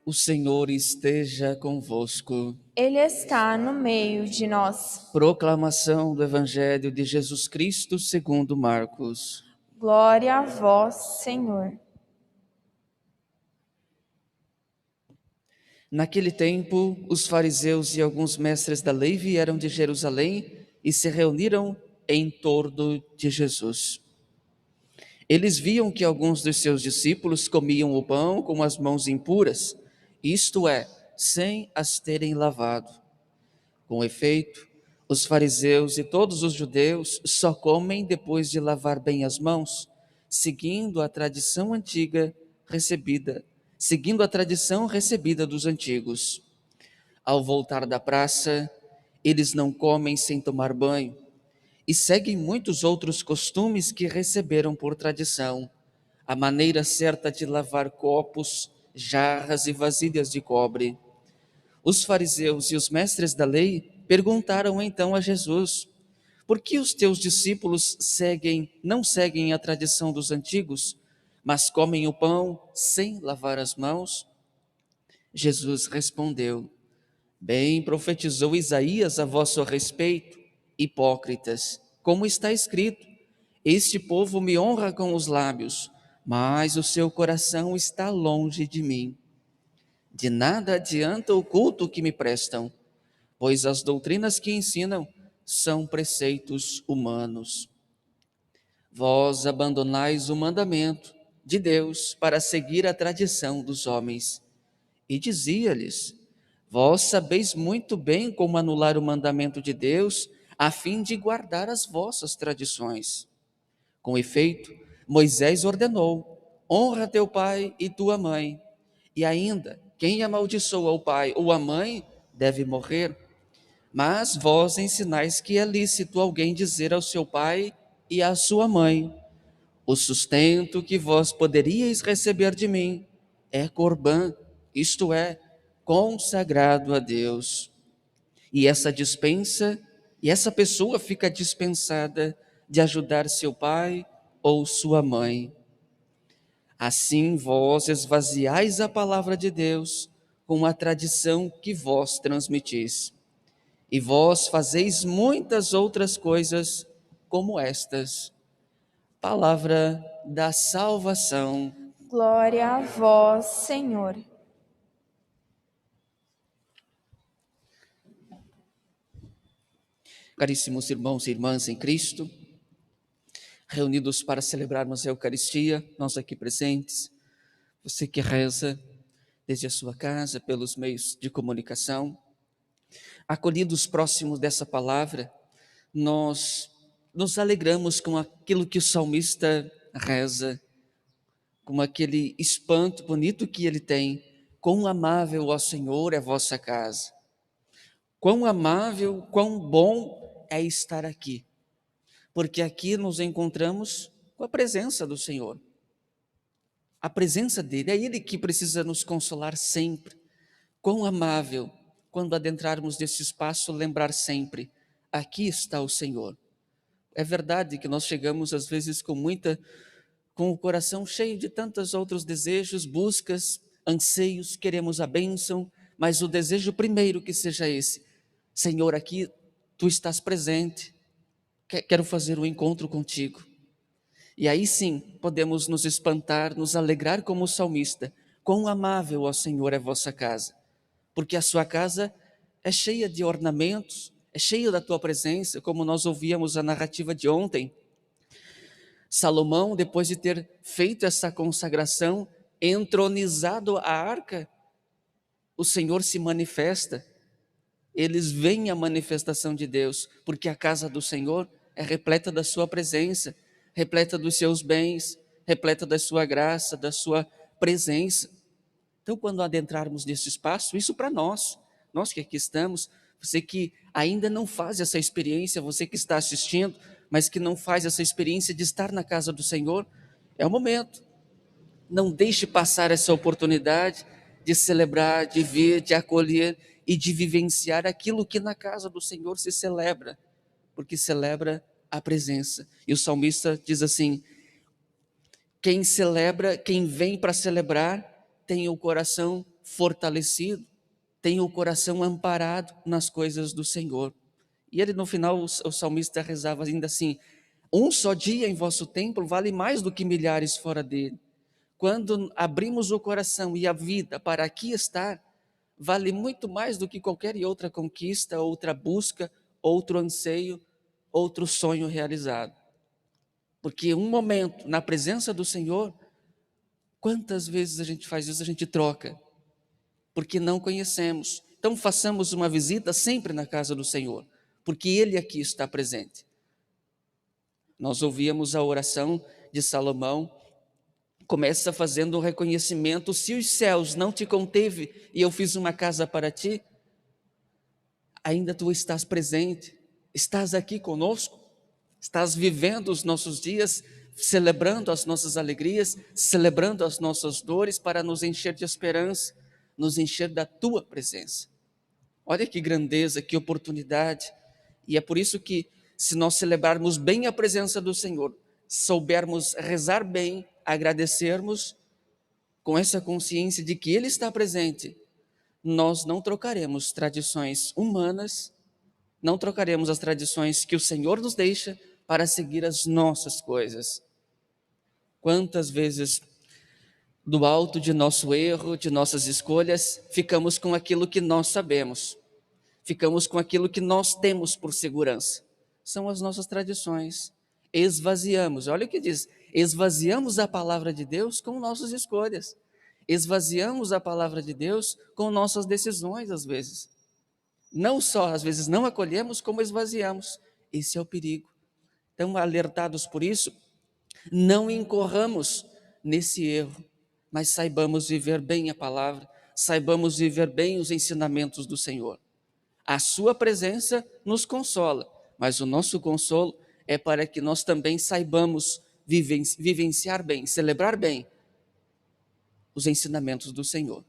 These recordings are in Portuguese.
O Senhor esteja convosco. Ele está no meio de nós. Proclamação do Evangelho de Jesus Cristo segundo Marcos. Glória a vós, Senhor. Naquele tempo, os fariseus e alguns mestres da lei vieram de Jerusalém e se reuniram em torno de Jesus. Eles viam que alguns dos seus discípulos comiam o pão com as mãos impuras, isto é, sem as terem lavado. Com efeito, os fariseus e todos os judeus só comem depois de lavar bem as mãos, seguindo a tradição recebida dos antigos. Ao voltar da praça, eles não comem sem tomar banho e seguem muitos outros costumes que receberam por tradição, a maneira certa de lavar copos, jarras e vasilhas de cobre. Os fariseus e os mestres da lei perguntaram então a Jesus: por que os teus discípulos não seguem a tradição dos antigos, mas comem o pão sem lavar as mãos? Jesus respondeu: bem profetizou Isaías a vosso respeito, hipócritas, como está escrito: este povo me honra com os lábios, mas o seu coração está longe de mim. De nada adianta o culto que me prestam, pois as doutrinas que ensinam são preceitos humanos. Vós abandonais o mandamento de Deus para seguir a tradição dos homens. E dizia-lhes: vós sabeis muito bem como anular o mandamento de Deus, a fim de guardar as vossas tradições. Com efeito, Moisés ordenou: honra teu pai e tua mãe. E ainda, quem amaldiçoa o pai ou a mãe deve morrer. Mas vós ensinais que é lícito alguém dizer ao seu pai e à sua mãe: o sustento que vós poderíeis receber de mim é corbã, isto é, consagrado a Deus. E essa pessoa fica dispensada de ajudar seu pai ou sua mãe. Assim vós esvaziais a palavra de Deus com a tradição que vós transmitis. E vós fazeis muitas outras coisas como estas. Palavra da salvação. Glória a vós, Senhor. Caríssimos irmãos e irmãs em Cristo, reunidos para celebrarmos a Eucaristia, nós aqui presentes, você que reza desde a sua casa, pelos meios de comunicação, acolhidos próximos dessa palavra, nós nos alegramos com aquilo que o salmista reza, com aquele espanto bonito que ele tem: quão amável, ó Senhor, é a vossa casa. Quão amável, quão bom é estar aqui, porque aqui nos encontramos com a presença do Senhor. A presença dele, é ele que precisa nos consolar sempre. Quão amável, quando adentrarmos nesse espaço, lembrar sempre: aqui está o Senhor. É verdade que nós chegamos às vezes com o coração cheio de tantos outros desejos, buscas, anseios, queremos a bênção, mas o desejo primeiro que seja esse: Senhor, aqui tu estás presente, quero fazer um encontro contigo. E aí sim, podemos nos espantar, nos alegrar como o salmista: quão amável, ó Senhor, é a vossa casa, porque a sua casa é cheia de ornamentos, é cheia da tua presença, como nós ouvíamos a narrativa de ontem. Salomão, depois de ter feito essa consagração, entronizado a arca, o Senhor se manifesta. Eles veem a manifestação de Deus, porque a casa do Senhor é repleta da sua presença, repleta dos seus bens, repleta da sua graça, da sua presença. Então, quando adentrarmos nesse espaço, isso para nós que aqui estamos, você que ainda não faz essa experiência, você que está assistindo, mas que não faz essa experiência de estar na casa do Senhor, é o momento. Não deixe passar essa oportunidade de celebrar, de ver, de acolher e de vivenciar aquilo que na casa do Senhor se celebra, porque celebra a presença. E o salmista diz assim: quem celebra, quem vem para celebrar, tem o coração fortalecido, tenha o coração amparado nas coisas do Senhor. E ele no final, o salmista rezava ainda assim: um só dia em vosso templo vale mais do que milhares fora dele. Quando abrimos o coração e a vida para aqui estar, vale muito mais do que qualquer outra conquista, outra busca, outro anseio, outro sonho realizado. Porque um momento na presença do Senhor, quantas vezes a gente faz isso, a gente troca, porque não conhecemos. Então façamos uma visita sempre na casa do Senhor, porque Ele aqui está presente. Nós ouvíamos a oração de Salomão, começa fazendo um reconhecimento: se os céus não te conteve e eu fiz uma casa para ti, ainda tu estás presente, estás aqui conosco, estás vivendo os nossos dias, celebrando as nossas alegrias, celebrando as nossas dores, para nos encher de esperança, nos encher da tua presença. Olha que grandeza, que oportunidade. E é por isso que, se nós celebrarmos bem a presença do Senhor, soubermos rezar bem, agradecermos com essa consciência de que Ele está presente, nós não trocaremos tradições humanas, não trocaremos as tradições que o Senhor nos deixa para seguir as nossas coisas. Quantas vezes, do alto de nosso erro, de nossas escolhas, ficamos com aquilo que nós sabemos, ficamos com aquilo que nós temos por segurança. São as nossas tradições. Esvaziamos, olha o que diz: esvaziamos a palavra de Deus com nossas escolhas. Esvaziamos a palavra de Deus com nossas decisões, às vezes. Não só, às vezes, não acolhemos, como esvaziamos. Esse é o perigo. Então, alertados por isso, não incorramos nesse erro, mas saibamos viver bem a palavra, saibamos viver bem os ensinamentos do Senhor. A sua presença nos consola, mas o nosso consolo é para que nós também saibamos vivenciar bem, celebrar bem os ensinamentos do Senhor.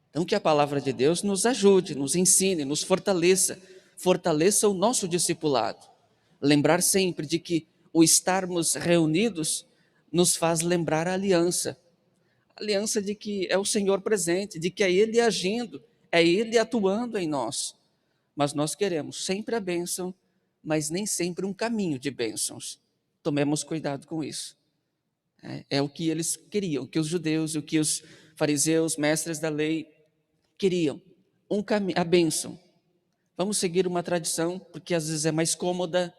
Então, que a palavra de Deus nos ajude, nos ensine, nos fortaleça, fortaleça o nosso discipulado. Lembrar sempre de que o estarmos reunidos nos faz lembrar a aliança de que é o Senhor presente, de que é Ele agindo, é Ele atuando em nós. Mas nós queremos sempre a bênção, mas nem sempre um caminho de bênçãos. Tomemos cuidado com isso. É o que eles queriam, o que os judeus, o que os fariseus, mestres da lei, queriam. A bênção. Vamos seguir uma tradição, porque às vezes é mais cômoda,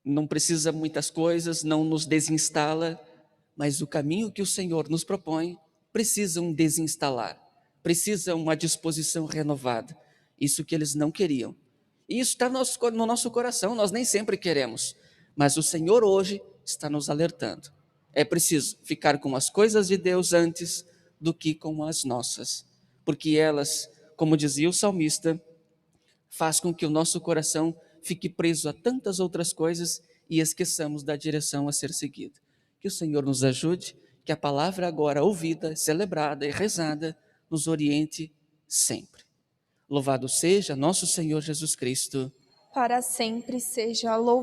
não precisa muitas coisas, não nos desinstala, mas o caminho que o Senhor nos propõe precisa um desinstalar, precisa uma disposição renovada. Isso que eles não queriam. E isso está no nosso coração, nós nem sempre queremos, mas o Senhor hoje está nos alertando. É preciso ficar com as coisas de Deus antes do que com as nossas, porque elas, como dizia o salmista, faz com que o nosso coração fique preso a tantas outras coisas e esqueçamos da direção a ser seguida. Que o Senhor nos ajude, que a palavra agora ouvida, celebrada e rezada nos oriente sempre. Louvado seja nosso Senhor Jesus Cristo. Para sempre seja louvado.